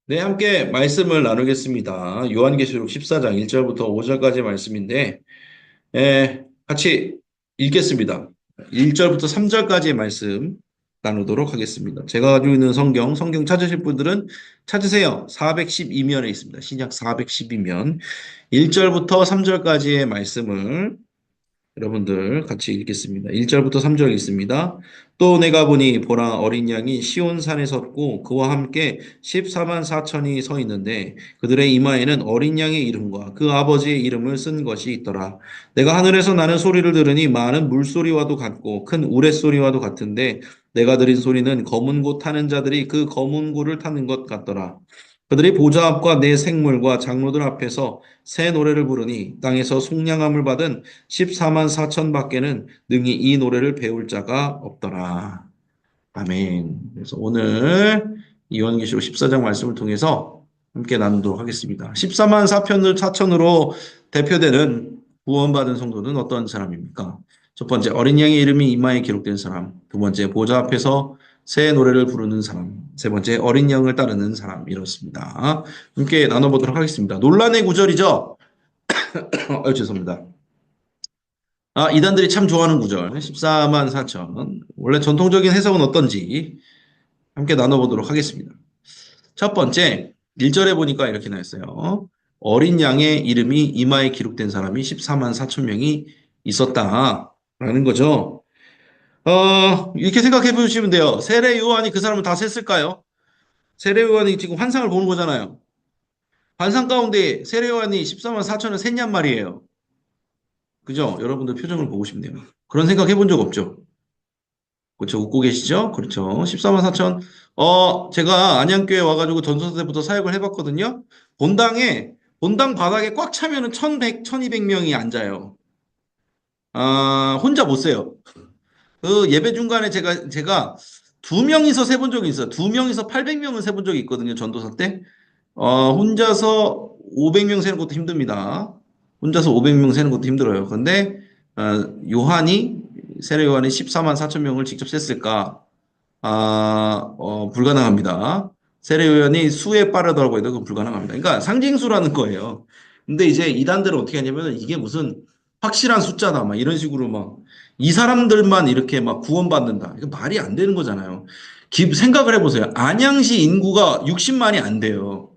네, 함께 말씀을 나누겠습니다. 요한계시록 14장 1절부터 5절까지 말씀인데, 같이 읽겠습니다. 1절부터 3절까지의 말씀 나누도록 하겠습니다. 제가 가지고 있는 성경 찾으실 분들은 찾으세요. 412면에 있습니다. 신약 412면. 1절부터 3절까지의 말씀을 여러분들 같이 읽겠습니다. 1절부터 3절 읽습니다. 또 내가 보니 보라 어린 양이 시온산에 섰고 그와 함께 14만 4천이 서 있는데 그들의 이마에는 어린 양의 이름과 그 아버지의 이름을 쓴 것이 있더라. 내가 하늘에서 나는 소리를 들으니 많은 물소리와도 같고 큰 우레소리와도 같은데 내가 들은 소리는 검은 고 타는 자들이 그 검은 고를 타는 것 같더라. 그들이 보좌 앞과 내 생물과 장로들 앞에서 새 노래를 부르니 땅에서 속량함을 받은 14만 4천 밖에는 능히 이 노래를 배울 자가 없더라. 아멘. 그래서 오늘 요한계시록 14장 말씀을 통해서 함께 나누도록 하겠습니다. 14만 4천으로 대표되는 구원받은 성도는 어떤 사람입니까? 첫 번째, 어린 양의 이름이 이마에 기록된 사람. 두 번째, 보좌 앞에서 새 노래를 부르는 사람. 세 번째, 어린 양을 따르는 사람. 이렇습니다. 함께 나눠보도록 하겠습니다. 논란의 구절이죠? 죄송합니다. 이단들이 참 좋아하는 구절. 14만 4천. 원래 전통적인 해석은 어떤지 함께 나눠보도록 하겠습니다. 첫 번째, 1절에 보니까 이렇게 나와 있어요. 어린 양의 이름이 이마에 기록된 사람이 14만 4천 명이 있었다라는 거죠. 이렇게 생각해 보시면 돼요. 세례 요한이 그 사람을 다 셌을까요? 세례 요한이 지금 환상을 보는 거잖아요. 환상 가운데 세례 요한이 14만 4천을 셌냔 말이에요. 그죠? 여러분들 표정을 보고 싶네요. 그런 생각 해본 적 없죠? 그렇죠. 웃고 계시죠? 그렇죠. 14만 4천. 제가 안양교회 와가지고 전도사 때부터 사역을 해봤거든요. 본당 바닥에 꽉 차면은 1100, 1200명이 앉아요. 혼자 못 세요. 그 예배 중간에 제가 두 명이서 세본 적이 있어요. 두 명이서 800명을 세본 적이 있거든요. 전도사 때. 혼자서 500명 세는 것도 힘듭니다. 혼자서 500명 세는 것도 힘들어요. 그런데 요한이 세례 요한이 14만 4천 명을 직접 셌을까? 불가능합니다. 세례 요한이 수에 빠르다고 해도 그건 불가능합니다. 그러니까 상징수라는 거예요. 근데 이제 이단들은 어떻게 하냐면 이게 무슨 확실한 숫자다 막 이런 식으로 막 이 사람들만 이렇게 막 구원받는다. 이거 말이 안 되는 거잖아요. 생각을 해보세요. 안양시 인구가 60만이 안 돼요.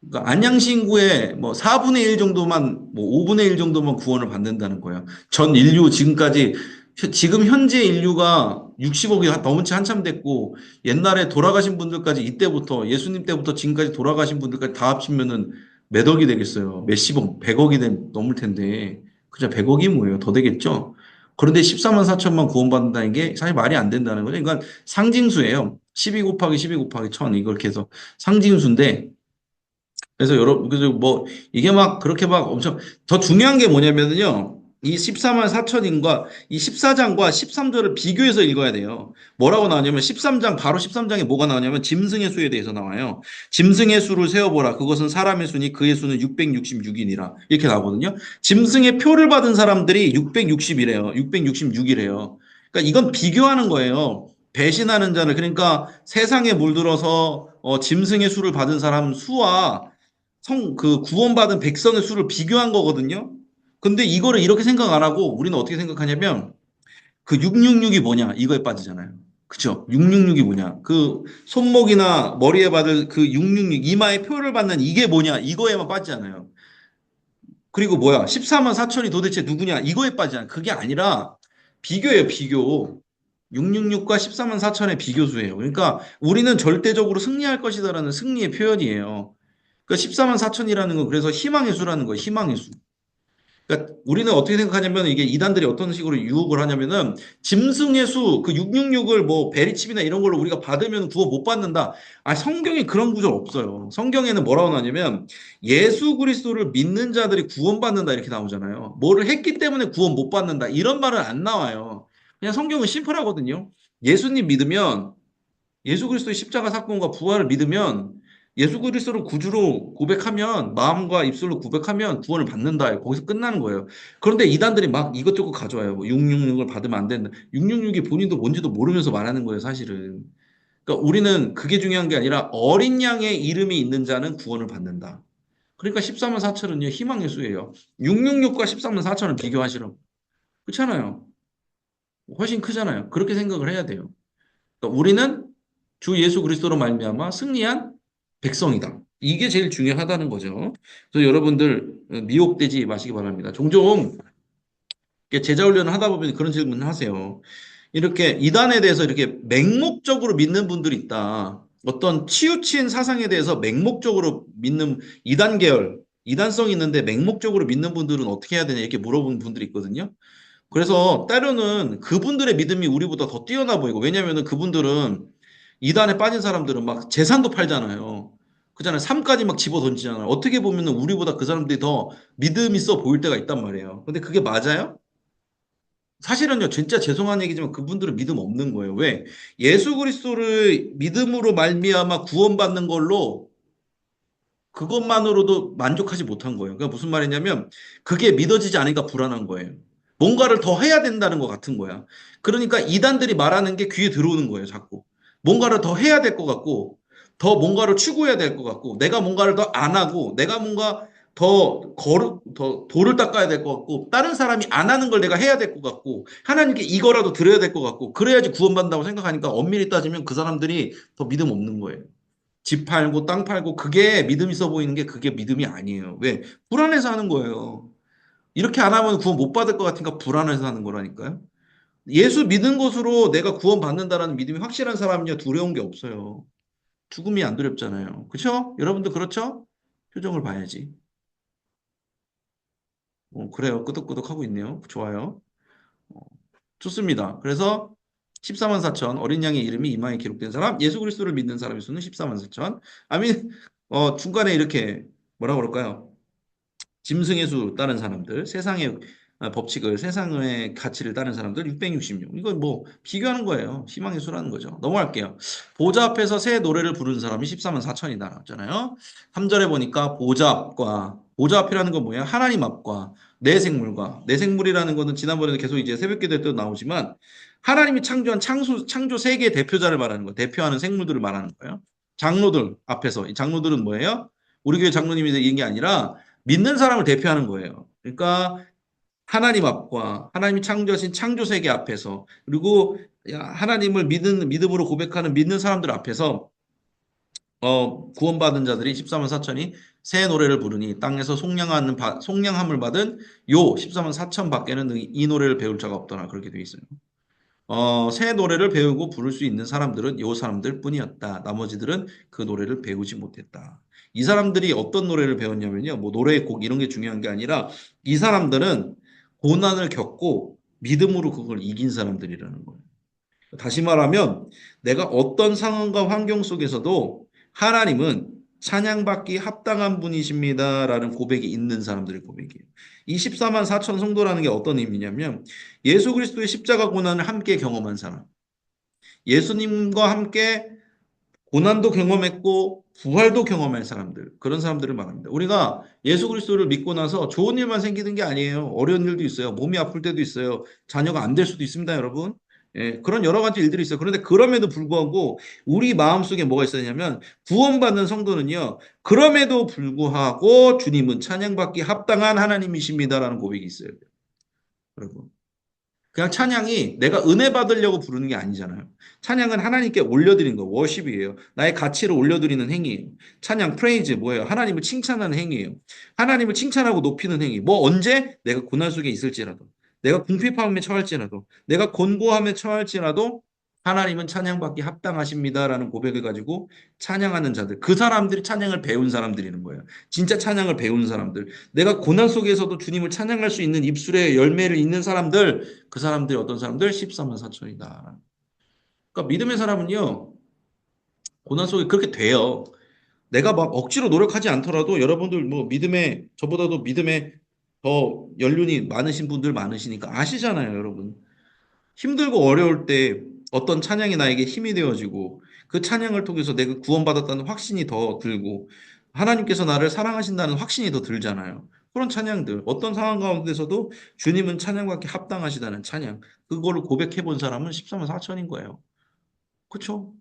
그러니까 안양시 인구의 뭐 4분의 1 정도만, 뭐 5분의 1 정도만 구원을 받는다는 거예요. 전 인류 지금까지, 지금 현재 인류가 60억이 넘은 지 한참 됐고, 옛날에 돌아가신 분들까지 이때부터, 예수님 때부터 지금까지 돌아가신 분들까지 다 합치면은 몇 억이 되겠어요. 몇십억, 100억이 넘을 텐데, 그죠? 100억이 뭐예요? 더 되겠죠? 그런데 14만 4천만 구원받는다는 게 사실 말이 안 된다는 거죠. 그러니까 상징수예요. 12 곱하기 12 곱하기 1000 이걸 이렇게 해서 상징수인데, 그래서 그래서 뭐, 이게 막 그렇게 막 엄청, 더 중요한 게 뭐냐면요. 이 14만 4천인과 이 14장과 13절을 비교해서 읽어야 돼요. 뭐라고 나오냐면 13장, 바로 13장에 뭐가 나오냐면 짐승의 수에 대해서 나와요. 짐승의 수를 세어보라. 그것은 사람의 수니 그의 수는 666이니라. 이렇게 나오거든요. 짐승의 표를 받은 사람들이 660이래요. 666이래요. 그러니까 이건 비교하는 거예요. 배신하는 자를, 그러니까 세상에 물들어서 짐승의 수를 받은 사람 수와 그 구원받은 백성의 수를 비교한 거거든요. 근데 이거를 이렇게 생각 안 하고 우리는 어떻게 생각하냐면 그 666이 뭐냐 이거에 빠지잖아요. 그쵸? 666이 뭐냐? 그 손목이나 머리에 받을 그 666 이마에 표를 받는 이게 뭐냐 이거에만 빠지잖아요. 그리고 뭐야? 14만 4천이 도대체 누구냐 이거에 빠지잖아요. 그게 아니라 비교예요, 비교. 666과 14만 4천의 비교수예요. 그러니까 우리는 절대적으로 승리할 것이다라는 승리의 표현이에요. 그러니까 14만 4천이라는 건 그래서 희망의 수라는 거예요. 희망의 수. 그러니까 우리는 어떻게 생각하냐면 이게 이단들이 어떤 식으로 유혹을 하냐면은 짐승의 수, 그 666을 뭐 베리칩이나 이런 걸로 우리가 받으면 구원 못 받는다. 성경에 그런 구절 없어요. 성경에는 뭐라고 나오냐면 예수 그리스도를 믿는 자들이 구원받는다 이렇게 나오잖아요. 뭐를 했기 때문에 구원 못 받는다. 이런 말은 안 나와요. 그냥 성경은 심플하거든요. 예수님 믿으면 예수 그리스도의 십자가 사건과 부활을 믿으면 예수 그리스도를 구주로 고백하면 마음과 입술로 고백하면 구원을 받는다. 거기서 끝나는 거예요. 그런데 이단들이 막 이것저것 가져와요. 뭐 666을 받으면 안 된다. 666이 본인도 뭔지도 모르면서 말하는 거예요, 사실은. 그러니까 우리는 그게 중요한 게 아니라 어린 양의 이름이 있는 자는 구원을 받는다. 그러니까 14만 4천은요, 희망의 수예요. 666과 14만 4천을 비교하시라고. 그렇잖아요. 훨씬 크잖아요. 그렇게 생각을 해야 돼요. 그러니까 우리는 주 예수 그리스도로 말미암아 승리한 백성이다. 이게 제일 중요하다는 거죠. 그래서 여러분들 미혹되지 마시기 바랍니다. 종종 제자 훈련을 하다 보면 그런 질문을 하세요. 이렇게 이단에 대해서 이렇게 맹목적으로 믿는 분들이 있다. 어떤 치우친 사상에 대해서 맹목적으로 믿는 이단 계열, 이단성이 있는데 맹목적으로 믿는 분들은 어떻게 해야 되냐 이렇게 물어보는 분들이 있거든요. 그래서 때로는 그분들의 믿음이 우리보다 더 뛰어나 보이고, 왜냐면은 그분들은 이단에 빠진 사람들은 막 재산도 팔잖아요. 그잖아요. 삶까지 막 집어 던지잖아요. 어떻게 보면은 우리보다 그 사람들이 더 믿음 있어 보일 때가 있단 말이에요. 근데 그게 맞아요? 사실은요, 진짜 죄송한 얘기지만 그분들은 믿음 없는 거예요. 왜? 예수 그리스도를 믿음으로 말미암아 구원받는 걸로 그것만으로도 만족하지 못한 거예요. 그러니까 무슨 말이냐면 그게 믿어지지 않으니까 불안한 거예요. 뭔가를 더 해야 된다는 것 같은 거야. 그러니까 이단들이 말하는 게 귀에 들어오는 거예요, 자꾸. 뭔가를 더 해야 될 것 같고, 더 뭔가를 추구해야 될 것 같고, 내가 뭔가를 더 안 하고, 내가 뭔가 더 도를 닦아야 될 것 같고, 다른 사람이 안 하는 걸 내가 해야 될 것 같고, 하나님께 이거라도 드려야 될 것 같고, 그래야지 구원받는다고 생각하니까 엄밀히 따지면 그 사람들이 더 믿음 없는 거예요. 집 팔고 땅 팔고 그게 믿음 있어 보이는 게 그게 믿음이 아니에요. 왜? 불안해서 하는 거예요. 이렇게 안 하면 구원 못 받을 것 같으니까 불안해서 하는 거라니까요. 예수 믿은 것으로 내가 구원 받는다라는 믿음이 확실한 사람은요, 두려운 게 없어요. 죽음이 안 두렵잖아요. 그렇죠? 여러분도 그렇죠? 표정을 봐야지. 그래요. 끄덕끄덕 하고 있네요. 좋아요. 어, 좋습니다. 그래서 14만 4천 어린 양의 이름이 이마에 기록된 사람, 예수 그리스도를 믿는 사람의 수는 14만 4천. 아민 중간에 이렇게 뭐라 그럴까요? 짐승의 수 따른 사람들, 세상의 법칙을, 세상의 가치를 따른 사람들 666. 이건 뭐 비교하는 거예요. 희망의 수라는 거죠. 넘어갈게요. 보좌 앞에서 새 노래를 부르는 사람이 14만 4천이다 나왔잖아요. 3절에 보니까 보좌 앞과 보좌 앞이라는 건 뭐예요? 하나님 앞과 내 생물과 내 생물이라는 거는 지난번에도 계속 이제 새벽기도 때도 나오지만 하나님이 창조한 창조 세계의 대표자를 말하는 거예요. 대표하는 생물들을 말하는 거예요. 장로들 앞에서 이 장로들은 뭐예요? 우리 교회 장로님이 얘기한 게 아니라 믿는 사람을 대표하는 거예요. 그러니까 하나님 앞과 하나님이 창조하신 창조 세계 앞에서 그리고 하나님을 믿음으로 고백하는 믿는 사람들 앞에서 구원받은 자들이 14만 4천이 새 노래를 부르니 땅에서 속량함을 받은 요 14만 4천 밖에는 이 노래를 배울 자가 없더라 그렇게 되어 있어요. 새 노래를 배우고 부를 수 있는 사람들은 요 사람들 뿐이었다. 나머지들은 그 노래를 배우지 못했다. 이 사람들이 어떤 노래를 배웠냐면요. 뭐 노래의 곡 이런 게 중요한 게 아니라 이 사람들은 고난을 겪고 믿음으로 그걸 이긴 사람들이라는 거예요. 다시 말하면 내가 어떤 상황과 환경 속에서도 하나님은 찬양받기 합당한 분이십니다라는 고백이 있는 사람들의 고백이에요. 이 14만 4천 성도라는 게 어떤 의미냐면 예수 그리스도의 십자가 고난을 함께 경험한 사람. 예수님과 함께 고난도 경험했고 부활도 경험한 사람들. 그런 사람들을 말합니다. 우리가 예수 그리스도를 믿고 나서 좋은 일만 생기는 게 아니에요. 어려운 일도 있어요. 몸이 아플 때도 있어요. 자녀가 안 될 수도 있습니다, 여러분. 예, 그런 여러 가지 일들이 있어요. 그런데 그럼에도 불구하고 우리 마음속에 뭐가 있었냐면 구원받는 성도는요. 그럼에도 불구하고 주님은 찬양받기 합당한 하나님이십니다라는 고백이 있어요. 여러분. 그냥 찬양이 내가 은혜 받으려고 부르는 게 아니잖아요. 찬양은 하나님께 올려드리는 거, 워십이에요. 나의 가치를 올려드리는 행위예요. 찬양, 프레이즈 뭐예요? 하나님을 칭찬하는 행위예요. 하나님을 칭찬하고 높이는 행위. 뭐 언제? 내가 고난 속에 있을지라도, 내가 궁핍함에 처할지라도, 내가 곤고함에 처할지라도 하나님은 찬양받기 합당하십니다라는 고백을 가지고 찬양하는 자들. 그 사람들이 찬양을 배운 사람들이는 거예요. 진짜 찬양을 배운 사람들. 내가 고난 속에서도 주님을 찬양할 수 있는 입술의 열매를 잇는 사람들, 그 사람들이 어떤 사람들? 14만 4천이다. 그러니까 믿음의 사람은요, 고난 속에 그렇게 돼요. 내가 막 억지로 노력하지 않더라도 여러분들 뭐 믿음에, 저보다도 믿음에 더 연륜이 많으신 분들 많으시니까 아시잖아요, 여러분. 힘들고 어려울 때 어떤 찬양이 나에게 힘이 되어지고 그 찬양을 통해서 내가 구원받았다는 확신이 더 들고 하나님께서 나를 사랑하신다는 확신이 더 들잖아요. 그런 찬양들 어떤 상황 가운데서도 주님은 찬양받기 합당하시다는 찬양 그거를 고백해 본 사람은 14만 4천인 거예요. 그렇죠?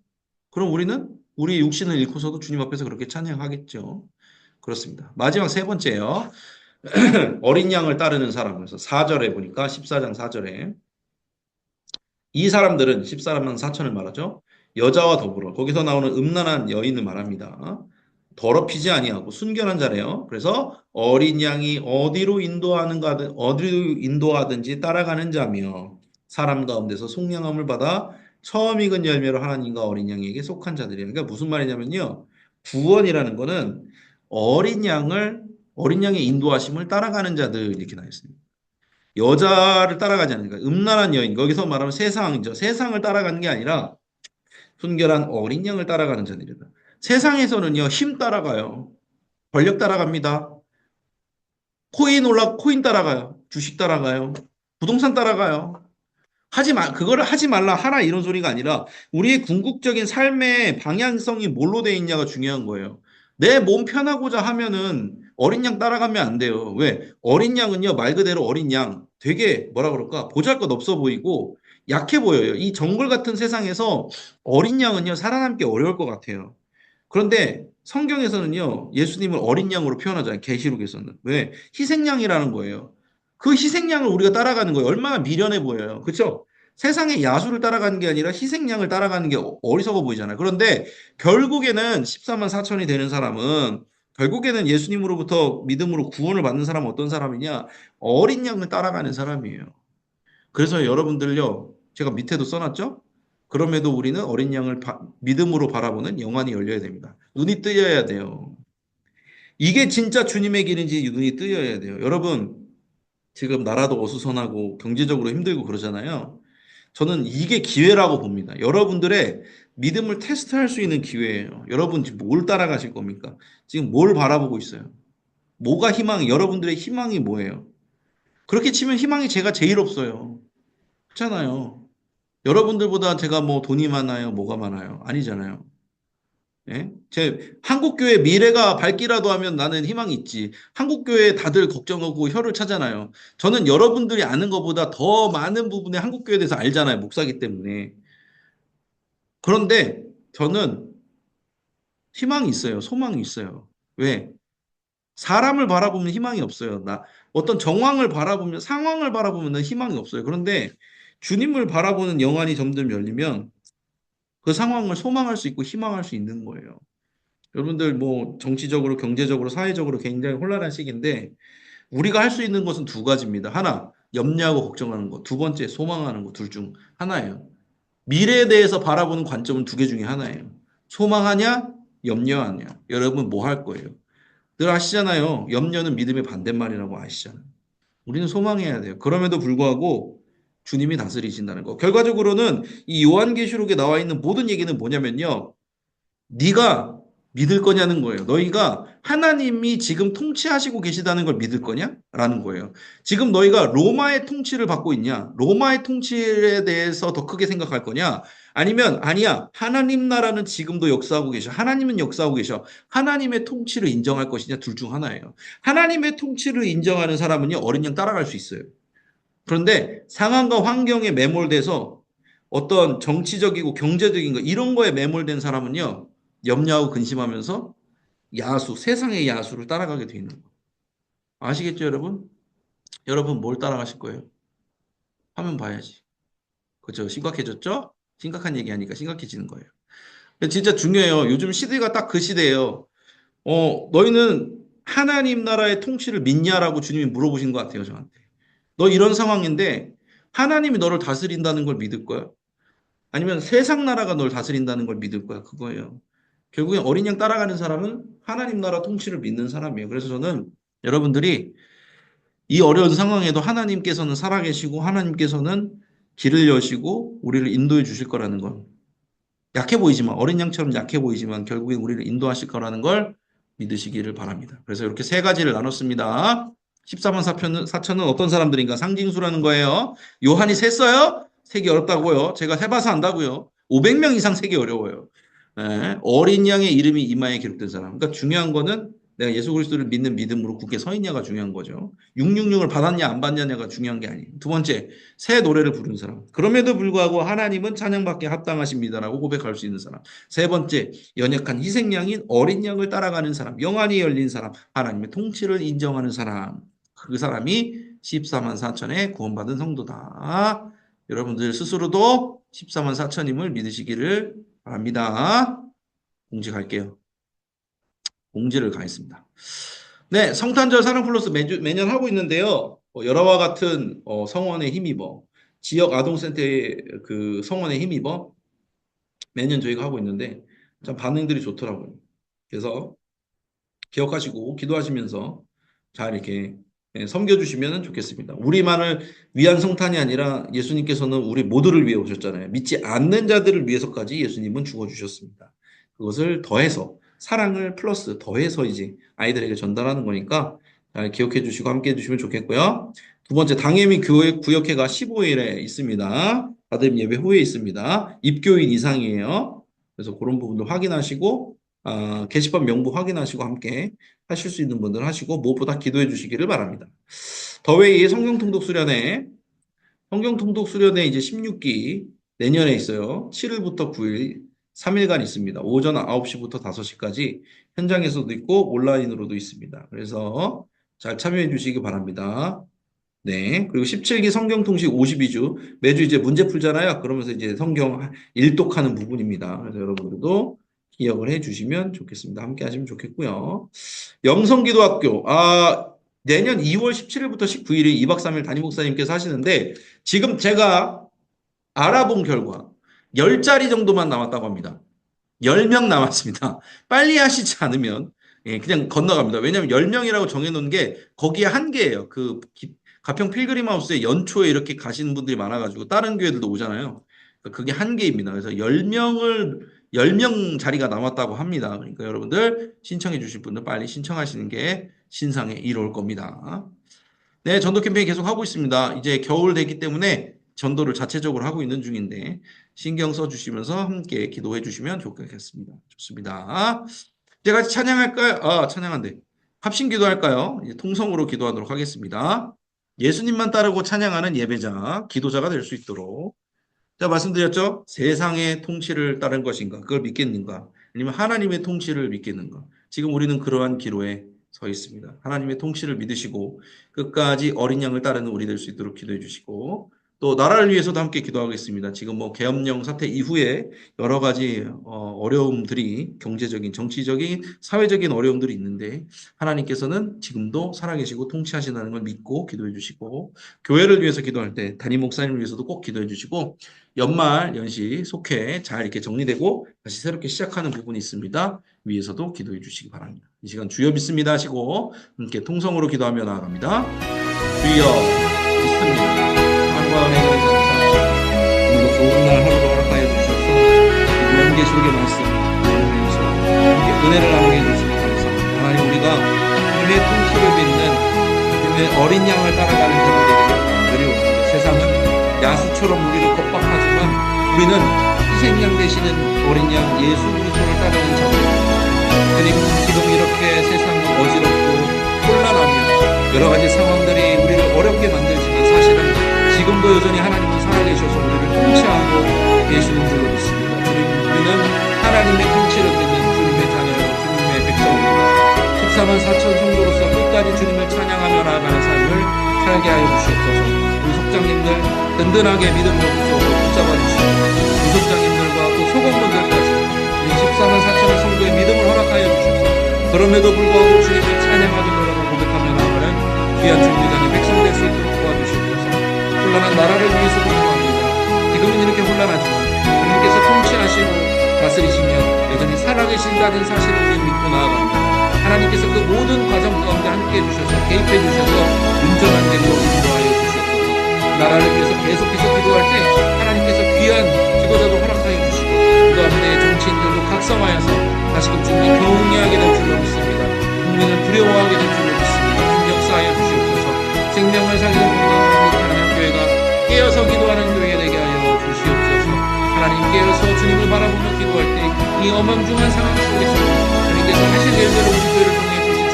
그럼 우리는 우리 육신을 잃고서도 주님 앞에서 그렇게 찬양하겠죠. 그렇습니다. 마지막 세 번째요. 어린 양을 따르는 사람에서 4절에 보니까 14장 4절에 이 사람들은 14만 4천을 말하죠. 여자와 더불어 거기서 나오는 음란한 여인을 말합니다. 더럽히지 아니하고 순결한 자래요. 그래서 어린 양이 어디로 인도하든지 따라가는 자며 사람 가운데서 속량함을 받아 처음 익은 열매로 하나님과 어린 양에게 속한 자들이에요. 그러니까 무슨 말이냐면요. 구원이라는 거는 어린 양을 어린 양의 인도하심을 따라가는 자들 이렇게 나와 있습니다. 여자를 따라가지 않으니까 음란한 여인 거기서 말하면 세상이죠. 세상을 따라가는 게 아니라 순결한 어린 양을 따라가는 자들이다. 세상에서는요 힘 따라가요. 권력 따라갑니다. 코인 따라가요. 주식 따라가요. 부동산 따라가요. 그거를 하지 말라 하라 이런 소리가 아니라 우리의 궁극적인 삶의 방향성이 뭘로 돼 있냐가 중요한 거예요. 내 몸 편하고자 하면은 어린 양 따라가면 안 돼요. 왜? 어린 양은요, 말 그대로 어린 양. 되게 뭐라 그럴까? 보잘것 없어 보이고 약해 보여요. 이 정글 같은 세상에서 어린 양은요, 살아남기 어려울 것 같아요. 그런데 성경에서는요, 예수님을 어린 양으로 표현하잖아요. 계시록에서는. 왜? 희생양이라는 거예요. 그 희생양을 우리가 따라가는 거예요. 얼마나 미련해 보여요. 그렇죠? 세상의 야수를 따라가는 게 아니라 희생양을 따라가는 게 어리석어 보이잖아요. 그런데 결국에는 14만 4천이 되는 사람은 결국에는 예수님으로부터 믿음으로 구원을 받는 사람은 어떤 사람이냐? 어린 양을 따라가는 사람이에요. 그래서 여러분들요, 제가 밑에도 써놨죠? 그럼에도 우리는 어린 양을 믿음으로 바라보는 영안이 열려야 됩니다. 눈이 뜨여야 돼요. 이게 진짜 주님의 길인지 눈이 뜨여야 돼요. 여러분, 지금 나라도 어수선하고 경제적으로 힘들고 그러잖아요. 저는 이게 기회라고 봅니다. 여러분들의 믿음을 테스트할 수 있는 기회예요. 여러분 지금 뭘 따라가실 겁니까? 지금 뭘 바라보고 있어요? 뭐가 여러분들의 희망이 뭐예요? 그렇게 치면 희망이 제가 제일 없어요. 그렇잖아요. 여러분들보다 제가 뭐 돈이 많아요? 뭐가 많아요? 아니잖아요. 예? 한국교회 미래가 밝기라도 하면 나는 희망이 있지. 한국교회 다들 걱정하고 혀를 차잖아요. 저는 여러분들이 아는 것보다 더 많은 부분에 한국교회에 대해서 알잖아요. 목사기 때문에. 그런데 저는 희망이 있어요. 소망이 있어요. 왜? 사람을 바라보면 희망이 없어요. 어떤 정황을 바라보면, 상황을 바라보면 희망이 없어요. 그런데 주님을 바라보는 영안이 점점 열리면 그 상황을 소망할 수 있고 희망할 수 있는 거예요. 여러분들 뭐 정치적으로, 경제적으로, 사회적으로 굉장히 혼란한 시기인데 우리가 할 수 있는 것은 두 가지입니다. 하나, 염려하고 걱정하는 것. 두 번째, 소망하는 것. 둘 중 하나예요. 미래에 대해서 바라보는 관점은 두 개 중에 하나예요. 소망하냐, 염려하냐. 여러분 뭐 할 거예요? 늘 아시잖아요. 염려는 믿음의 반대말이라고 아시잖아요. 우리는 소망해야 돼요. 그럼에도 불구하고 주님이 다스리신다는 거. 결과적으로는 이 요한계시록에 나와 있는 모든 얘기는 뭐냐면요. 네가 믿을 거냐는 거예요. 너희가 하나님이 지금 통치하시고 계시다는 걸 믿을 거냐? 라는 거예요. 지금 너희가 로마의 통치를 받고 있냐? 로마의 통치에 대해서 더 크게 생각할 거냐? 아니면 아니야. 하나님 나라는 지금도 역사하고 계셔. 하나님은 역사하고 계셔. 하나님의 통치를 인정할 것이냐? 둘 중 하나예요. 하나님의 통치를 인정하는 사람은요. 어린 양 따라갈 수 있어요. 그런데 상황과 환경에 매몰돼서 어떤 정치적이고 경제적인 거 이런 거에 매몰된 사람은요. 염려하고 근심하면서 세상의 야수를 따라가게 돼 있는 거예요. 아시겠죠, 여러분? 여러분 뭘 따라가실 거예요? 화면 봐야지. 그죠? 심각해졌죠? 심각한 얘기하니까 심각해지는 거예요. 진짜 중요해요. 요즘 시대가 딱 그 시대예요. 너희는 하나님 나라의 통치를 믿냐라고 주님이 물어보신 것 같아요, 저한테. 너 이런 상황인데 하나님이 너를 다스린다는 걸 믿을 거야? 아니면 세상 나라가 널 다스린다는 걸 믿을 거야? 그거예요. 결국엔 어린 양 따라가는 사람은 하나님 나라 통치를 믿는 사람이에요. 그래서 저는 여러분들이 이 어려운 상황에도 하나님께서는 살아계시고 하나님께서는 길을 여시고 우리를 인도해 주실 거라는 걸 약해 보이지만 어린 양처럼 약해 보이지만 결국엔 우리를 인도하실 거라는 걸 믿으시기를 바랍니다. 그래서 이렇게 세 가지를 나눴습니다. 14만 4천은 어떤 사람들인가? 상징수라는 거예요. 요한이 셌어요? 세기 어렵다고요. 제가 해봐서 안다고요. 500명 이상 세기 어려워요. 네, 어린 양의 이름이 이마에 기록된 사람. 그러니까 중요한 거는 내가 예수 그리스도를 믿는 믿음으로 굳게 서 있냐가 중요한 거죠. 666을 받았냐 안 받냐가 중요한 게 아니에요. 두 번째, 새 노래를 부르는 사람. 그럼에도 불구하고 하나님은 찬양받게 합당하십니다라고 고백할 수 있는 사람. 세 번째, 연약한 희생양인 어린 양을 따라가는 사람. 영안이 열린 사람. 하나님의 통치를 인정하는 사람. 그 사람이 14만 4천의 구원받은 성도다. 여러분들 스스로도 14만 4천임을 믿으시기를 바랍니다. 공지 갈게요. 공지를 가겠습니다. 네, 성탄절 사랑 플러스 매년 하고 있는데요. 여러와 같은 성원에 힘입어 지역 아동센터의 그 성원에 힘입어 매년 저희가 하고 있는데 참 반응들이 좋더라고요. 그래서 기억하시고 기도하시면서 잘 이렇게 섬겨주시면 좋겠습니다. 우리만을 위한 성탄이 아니라 예수님께서는 우리 모두를 위해 오셨잖아요. 믿지 않는 자들을 위해서까지 예수님은 죽어주셨습니다. 그것을 더해서 사랑을 플러스 더해서 이제 아이들에게 전달하는 거니까 잘 기억해 주시고 함께 해주시면 좋겠고요. 두 번째, 당예미 교회 구역회가 15일에 있습니다. 다들 예배 후에 있습니다. 입교인 이상이에요. 그래서 그런 부분도 확인하시고 게시판 명부 확인하시고 함께 하실 수 있는 분들 하시고 무엇보다 기도해 주시기를 바랍니다. 더웨이의 성경통독 수련회 이제 16기 내년에 있어요. 7일부터 9일 3일간 있습니다. 오전 9시부터 5시까지 현장에서도 있고 온라인으로도 있습니다. 그래서 잘 참여해 주시기 바랍니다. 네. 그리고 17기 성경통식 52주 매주 이제 문제 풀잖아요. 그러면서 이제 성경 일독하는 부분입니다. 그래서 여러분들도 기억을 해 주시면 좋겠습니다. 함께 하시면 좋겠고요. 영성기도학교, 내년 2월 17일부터 19일이 2박 3일 담임 목사님께서 하시는데 지금 제가 알아본 결과 10자리 정도만 남았다고 합니다. 10명 남았습니다. 빨리 하시지 않으면 그냥 건너갑니다. 왜냐하면 10명이라고 정해놓은 게 거기에 한계예요. 그 가평 필그림하우스에 연초에 이렇게 가시는 분들이 많아가지고 다른 교회들도 오잖아요. 그게 한계입니다. 그래서 10명 자리가 남았다고 합니다. 그러니까 여러분들 신청해 주실 분들 빨리 신청하시는 게 신상에 이로울 겁니다. 네, 전도 캠페인 계속 하고 있습니다. 이제 겨울 되기 때문에 전도를 자체적으로 하고 있는 중인데 신경 써주시면서 함께 기도해 주시면 좋겠습니다. 좋습니다. 이제 같이 찬양할까요? 찬양한대. 합심 기도할까요? 이제 통성으로 기도하도록 하겠습니다. 예수님만 따르고 찬양하는 예배자, 기도자가 될 수 있도록. 자, 말씀드렸죠? 세상의 통치를 따른 것인가? 그걸 믿겠는가? 아니면 하나님의 통치를 믿겠는가? 지금 우리는 그러한 기로에 서 있습니다. 하나님의 통치를 믿으시고 끝까지 어린 양을 따르는 우리 될 수 있도록 기도해 주시고 또 나라를 위해서도 함께 기도하겠습니다. 지금 계엄령 사태 이후에 여러 가지 어려움들이 경제적인, 정치적인, 사회적인 어려움들이 있는데 하나님께서는 지금도 살아계시고 통치하신다는 걸 믿고 기도해 주시고 교회를 위해서 기도할 때 담임 목사님을 위해서도 꼭 기도해 주시고 연말 연시 속회 잘 이렇게 정리되고 다시 새롭게 시작하는 부분이 있습니다. 위에서도 기도해 주시기 바랍니다. 이 시간 주여 믿습니다 하시고 함께 통성으로 기도하며 나아갑니다. 주여 믿습니다. 하나님의 오늘도 좋은 날 하루도 허락하여 주셔서 요한계시록의 말씀 나누면서 함께 은혜를 나누게 해주시기 감사합니다. 하나님, 우리가 주님의 통치를 믿는 주님의 어린 양을 따라가는 자들 되기를 원합니다. 세상은 야수처럼 우리를 겁박하지만 우리는 희생양 되시는 어린 양 예수 그리스도를 따르는 자들입니다. 주님, 지금 이렇게 세상은 어지럽고 혼란하며 여러 가지 상황들이 우리를 어렵게 만들지만 사실은 지금도 여전히 하나님은 살아계셔서 우리를 통치하고 계시는 줄로 믿습니다. 주님, 우리는 하나님의 통치를 믿는 주님의 자녀요, 주님의 백성입니다. 14만 4천 성도로서 끝까지 주님을 찬양하며 나아가는 삶을 살게 하여 주시옵소서. 우리 속장님들 든든하게 믿음으로 붙잡아 주시고 부속장님들과 또 소공분들까지 우리 14만 4천의 성도의 믿음을 허락하여 주셔서 그럼에도 불구하고 주님을 찬양하는 노래를 고백하며 나아가는 귀한 준비단의 백성 될 수 있도록 도와주시옵소서. 혼란한 나라를 위해서 기도합니다. 지금은 이렇게 혼란하지만 주님께서 통치하시고 다스리시며 여전히 살아계신다는 사실을 우리 믿고 나아갑니다. 하나님께서 그 모든 과정 가운데 함께해 주셔서 개입해 주셔서 온전한 대로 인도하여 주시옵소서. 나라를 위해서 계속해서 기도할 때 하나님께서 귀한 지도자도 허락하여 주시고 그 가운데 정치인들도 각성하여서 다시금 주님이 경외하게 될 줄로 믿습니다. 국민을 두려워하게 될 줄로 믿습니다. 주님 역사하여 주시옵소서. 생명을 살리는 건강한 교회가 깨어서 기도하는 교회가 되게 하여 주시옵소서. 하나님, 깨어서 주님을 바라보며 기도할 때 이 어망중한 상황 속에서 주님께서 하실 일대로 우리 교회를 통해 주실 줄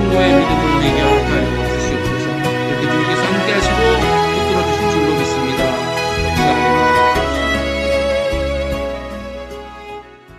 정도의 믿음을 우리에게 허락하여 주시옵소서. 이렇게 주님께서 함께 하시고 붙들어 주실 줄로 믿습니다. 감사합니다.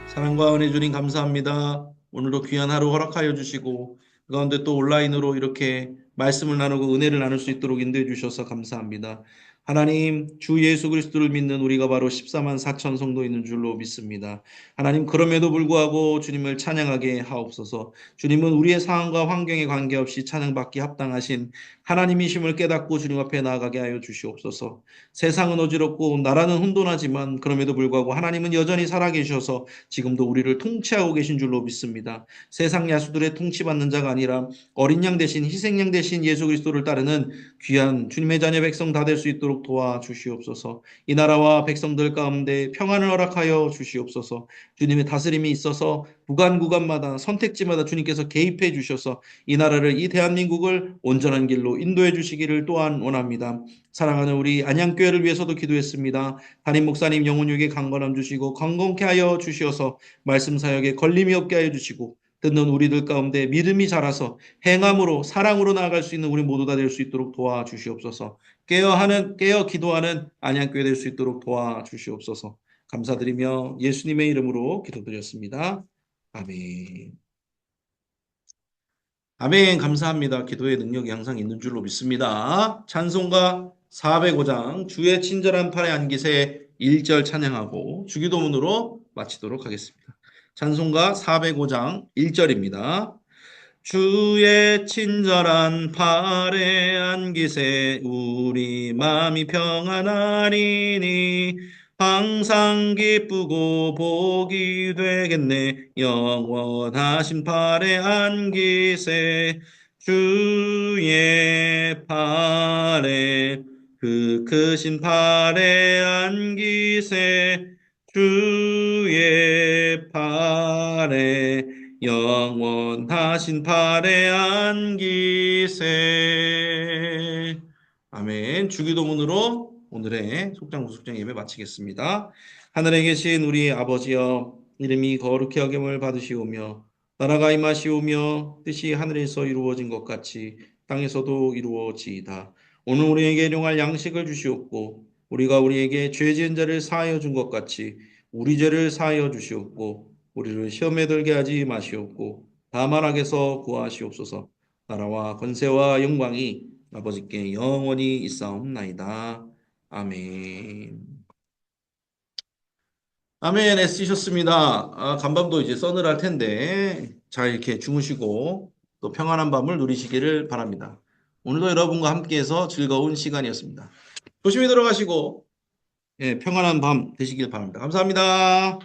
사랑과 은혜 주님 감사합니다. 오늘도 귀한 하루 허락하여 주시고 그 가운데 또 온라인으로 이렇게 말씀을 나누고 은혜를 나눌 수 있도록 인도해 주셔서 감사합니다. 하나님, 주 예수 그리스도를 믿는 우리가 바로 14만 4천 성도 있는 줄로 믿습니다. 하나님, 그럼에도 불구하고 주님을 찬양하게 하옵소서. 주님은 우리의 상황과 환경에 관계없이 찬양받기 합당하신 하나님이심을 깨닫고 주님 앞에 나아가게 하여 주시옵소서. 세상은 어지럽고 나라는 혼돈하지만 그럼에도 불구하고 하나님은 여전히 살아계셔서 지금도 우리를 통치하고 계신 줄로 믿습니다. 세상 야수들의 통치받는 자가 아니라 어린 양 대신 희생양 대신 예수 그리스도를 따르는 귀한 주님의 자녀 백성 다 될 수 있도록 도와주시옵소서. 이 나라와 백성들 가운데 평안을 허락하여 주시옵소서. 주님의 다스림이 있어서 구간마다 선택지마다 주님께서 개입해 주셔서 이 나라를, 이 대한민국을 온전한 길로 인도해 주시기를 또한 원합니다. 사랑하는 우리 안양교회를 위해서도 기도했습니다. 담임 목사님 영혼육에 강건함 주시고 건강케 하여 주시어서 말씀 사역에 걸림이 없게 하여 주시고 듣는 우리들 가운데 믿음이 자라서 행함으로 사랑으로 나아갈 수 있는 우리 모두 다 될 수 있도록 도와주시옵소서. 깨어 기도하는 안양교회 될 수 있도록 도와주시옵소서. 감사드리며 예수님의 이름으로 기도드렸습니다. 아멘. 아멘. 감사합니다. 기도의 능력이 항상 있는 줄로 믿습니다. 찬송가 405장 주의 친절한 팔에 안기세 1절 찬양하고 주기도문으로 마치도록 하겠습니다. 찬송가 405장 1절입니다. 주의 친절한 팔에 안기세 우리 마음이 평안하리니 항상 기쁘고 복이 되겠네. 영원하신 팔에 안기세 주의 팔에 그 크신 팔에 안기세 주의 팔에 영원하신 팔에 안기세. 아멘. 주기도문으로 오늘의 속장부속장 예배 마치겠습니다. 하늘에 계신 우리 아버지여, 이름이 거룩히 여김을 받으시오며 나라가 임하시오며 뜻이 하늘에서 이루어진 것 같이 땅에서도 이루어지이다. 오늘 우리에게 일용할 양식을 주시옵고 우리가 우리에게 죄 지은 자를 사하여 준 것 같이 우리 죄를 사하여 주시옵고 우리를 시험에 들게 하지 마시옵고 다만 악에서 구하시옵소서. 나라와 권세와 영광이 아버지께 영원히 있사옵나이다. 아멘. 아멘. 애쓰셨습니다. 간밤도 이제 서늘할 텐데 잘 이렇게 주무시고 또 평안한 밤을 누리시기를 바랍니다. 오늘도 여러분과 함께해서 즐거운 시간이었습니다. 조심히 들어가시고 평안한 밤 되시길 바랍니다. 감사합니다.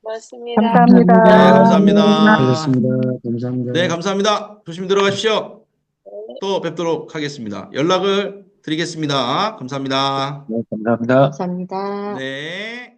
고맙습니다. 네, 감사합니다. 감사합니다. 알겠습니다. 감사합니다. 네, 감사합니다. 조심히 들어가십시오. 네. 또 뵙도록 하겠습니다. 연락을 드리겠습니다. 감사합니다. 네, 감사합니다. 감사합니다. 네.